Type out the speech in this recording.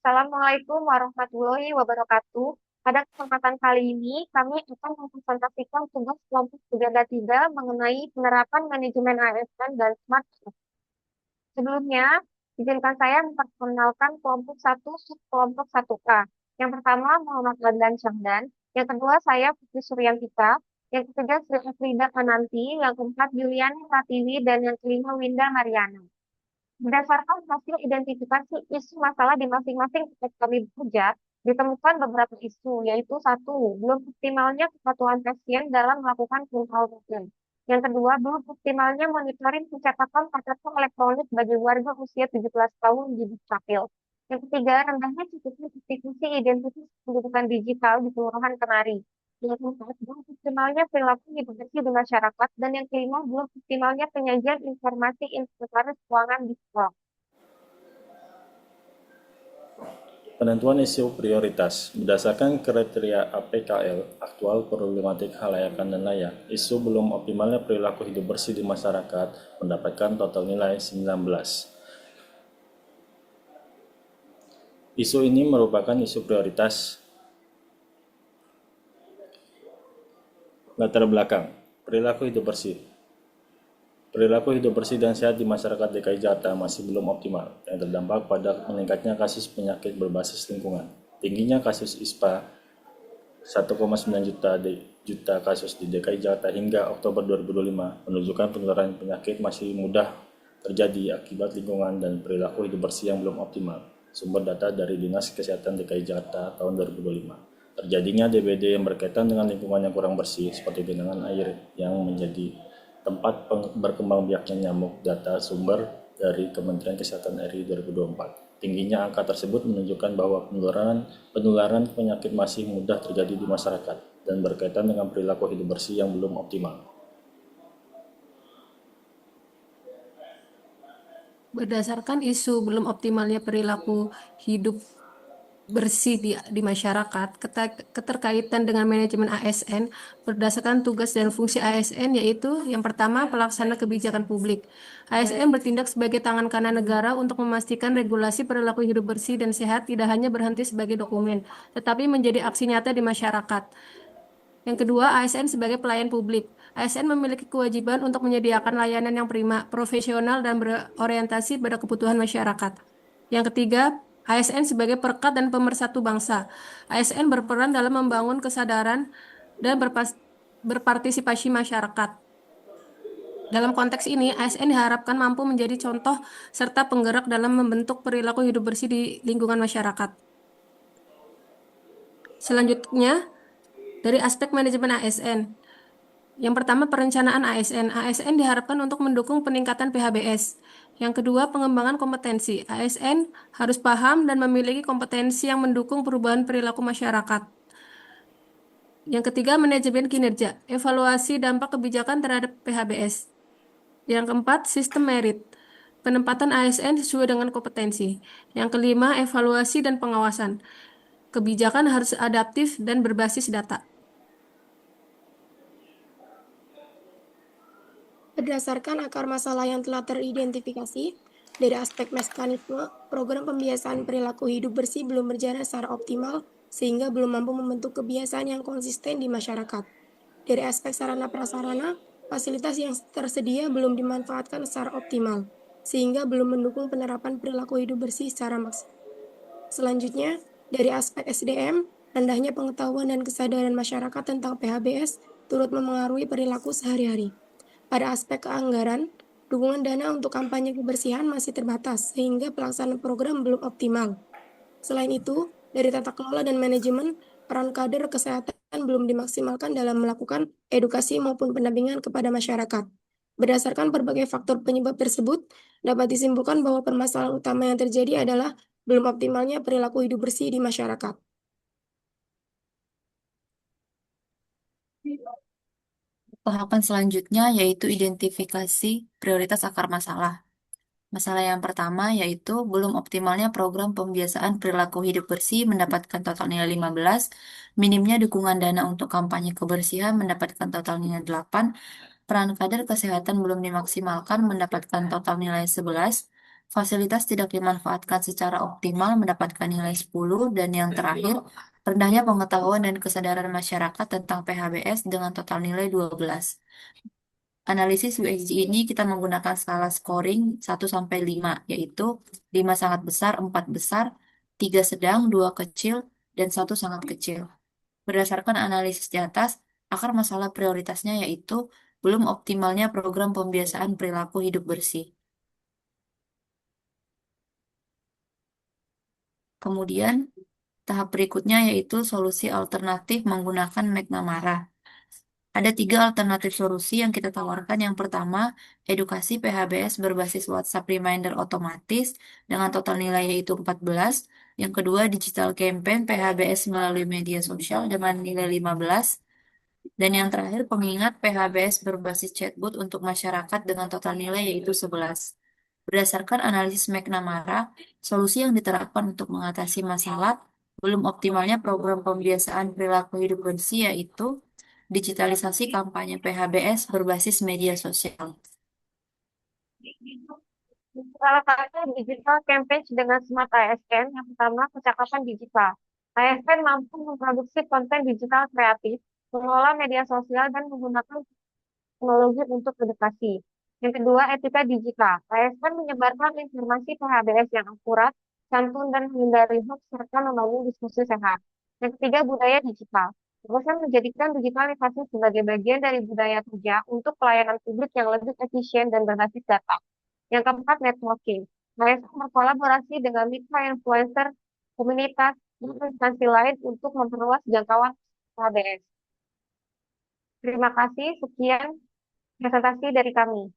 Assalamualaikum warahmatullahi wabarakatuh. Pada kesempatan kali ini, kami akan mempresentasikan tugas kelompok 3 mengenai penerapan manajemen ASN dan Smart Shift. Sebelumnya, izinkan saya memperkenalkan kelompok satu kelompok 1K. Yang pertama, Muhammad Adlan Syahdan. Yang kedua, saya Putri Suryantika. Yang ketiga, Sri Afrida Ananti. Yang keempat, Juliani Pratiwi. Dan yang kelima, Winda Mariana. Berdasarkan hasil identifikasi isu masalah di masing-masing tempat kami bekerja, ditemukan beberapa isu, yaitu satu, belum optimalnya kepatuhan pasien dalam melakukan kontrol pasien. Yang kedua, belum optimalnya monitoring pencatatan KTP elektronik bagi warga usia 17 tahun di Dukcapil. Yang ketiga, rendahnya cukupnya institusi identitas pendudukan digital di Kelurahan Kenari. Yang keempat, belum optimalnya perilaku hidup bersih di masyarakat. Dan yang kelima, belum optimalnya penyajian informasi inventaris keuangan di sekolah. Penentuan isu prioritas berdasarkan kriteria APKL aktual problematik halayakan dan layak. Isu belum optimalnya perilaku hidup bersih di masyarakat mendapatkan total nilai 19. Isu ini merupakan isu prioritas. Latar belakang perilaku hidup bersih. Perilaku hidup bersih dan sehat di masyarakat DKI Jakarta masih belum optimal, yang terdampak pada meningkatnya kasus penyakit berbasis lingkungan. Tingginya kasus ISPA 1,9 juta kasus di DKI Jakarta hingga Oktober 2025 menunjukkan penularan penyakit masih mudah terjadi akibat lingkungan dan perilaku hidup bersih yang belum optimal. Sumber data dari Dinas Kesehatan DKI Jakarta tahun 2025. Terjadinya DBD yang berkaitan dengan lingkungan yang kurang bersih seperti genangan air yang menjadi tempat berkembang biaknya nyamuk. Data sumber dari Kementerian Kesehatan RI 2024. Tingginya angka tersebut menunjukkan bahwa penularan penyakit masih mudah terjadi di masyarakat dan berkaitan dengan perilaku hidup bersih yang belum optimal. Berdasarkan isu belum optimalnya perilaku hidup bersih di masyarakat, keterkaitan dengan manajemen ASN berdasarkan tugas dan fungsi ASN yaitu yang pertama pelaksana kebijakan publik. ASN bertindak sebagai tangan kanan negara untuk memastikan regulasi perilaku hidup bersih dan sehat tidak hanya berhenti sebagai dokumen, tetapi menjadi aksi nyata di masyarakat. Yang kedua, ASN sebagai pelayan publik. ASN memiliki kewajiban untuk menyediakan layanan yang prima, profesional, dan berorientasi pada kebutuhan masyarakat. Yang ketiga, ASN sebagai perekat dan pemersatu bangsa. ASN berperan dalam membangun kesadaran dan berpartisipasi masyarakat. Dalam konteks ini, ASN diharapkan mampu menjadi contoh serta penggerak dalam membentuk perilaku hidup bersih di lingkungan masyarakat. Selanjutnya, dari aspek manajemen ASN. Yang pertama, perencanaan ASN. ASN diharapkan untuk mendukung peningkatan PHBS. Yang kedua, pengembangan kompetensi. ASN harus paham dan memiliki kompetensi yang mendukung perubahan perilaku masyarakat. Yang ketiga, manajemen kinerja. Evaluasi dampak kebijakan terhadap PHBS. Yang keempat, sistem merit. Penempatan ASN sesuai dengan kompetensi. Yang kelima, evaluasi dan pengawasan. Kebijakan harus adaptif dan berbasis data. Berdasarkan akar masalah yang telah teridentifikasi, dari aspek mekanisme, program pembiasaan perilaku hidup bersih belum berjalan secara optimal, sehingga belum mampu membentuk kebiasaan yang konsisten di masyarakat. Dari aspek sarana prasarana, fasilitas yang tersedia belum dimanfaatkan secara optimal, sehingga belum mendukung penerapan perilaku hidup bersih secara maksimal. Selanjutnya, dari aspek SDM, rendahnya pengetahuan dan kesadaran masyarakat tentang PHBS turut memengaruhi perilaku sehari-hari. Pada aspek keanggaran, dukungan dana untuk kampanye kebersihan masih terbatas, sehingga pelaksanaan program belum optimal. Selain itu, dari tata kelola dan manajemen, peran kader kesehatan belum dimaksimalkan dalam melakukan edukasi maupun pendampingan kepada masyarakat. Berdasarkan berbagai faktor penyebab tersebut, dapat disimpulkan bahwa permasalahan utama yang terjadi adalah belum optimalnya perilaku hidup bersih di masyarakat. Tahapan selanjutnya yaitu identifikasi prioritas akar masalah. Masalah yang pertama yaitu belum optimalnya program pembiasaan perilaku hidup bersih mendapatkan total nilai 15, minimnya dukungan dana untuk kampanye kebersihan mendapatkan total nilai 8, peran kader kesehatan belum dimaksimalkan mendapatkan total nilai 11, fasilitas tidak dimanfaatkan secara optimal mendapatkan nilai 10, dan yang terakhir, rendahnya pengetahuan dan kesadaran masyarakat tentang PHBS dengan total nilai 12. Analisis USG ini kita menggunakan skala scoring 1 sampai 5, yaitu 5 sangat besar, 4 besar, 3 sedang, 2 kecil, dan 1 sangat kecil. Berdasarkan analisis di atas, akar masalah prioritasnya yaitu belum optimalnya program pembiasaan perilaku hidup bersih. Kemudian, tahap berikutnya yaitu solusi alternatif menggunakan McNamara. Ada 3 alternatif solusi yang kita tawarkan. Yang pertama, edukasi PHBS berbasis WhatsApp reminder otomatis dengan total nilai yaitu 14. Yang kedua, digital campaign PHBS melalui media sosial dengan nilai 15. Dan yang terakhir, pengingat PHBS berbasis chatbot untuk masyarakat dengan total nilai yaitu 11. Berdasarkan analisis McNamara, solusi yang diterapkan untuk mengatasi masalah belum optimalnya program pembiasaan perilaku hidup bersih yaitu digitalisasi kampanye PHBS berbasis media sosial. Salah satu digital campaign dengan Smart ASN, yang pertama percakapan digital. ASN mampu memproduksi konten digital kreatif, mengelola media sosial, dan menggunakan teknologi untuk edukasi. Yang kedua, etika digital. ASN menyebarkan informasi PHBS yang akurat, santun, dan menghindari hoax, serta membangun diskusi sehat. Yang ketiga, budaya digital. ASN menjadikan digitalisasi sebagai bagian dari budaya kerja untuk pelayanan publik yang lebih efisien dan berbasis data. Yang keempat, networking. ASN berkolaborasi dengan micro-influencer, komunitas, dan instansi lain untuk memperluas jangkauan PHBS. Terima kasih, sekian presentasi dari kami.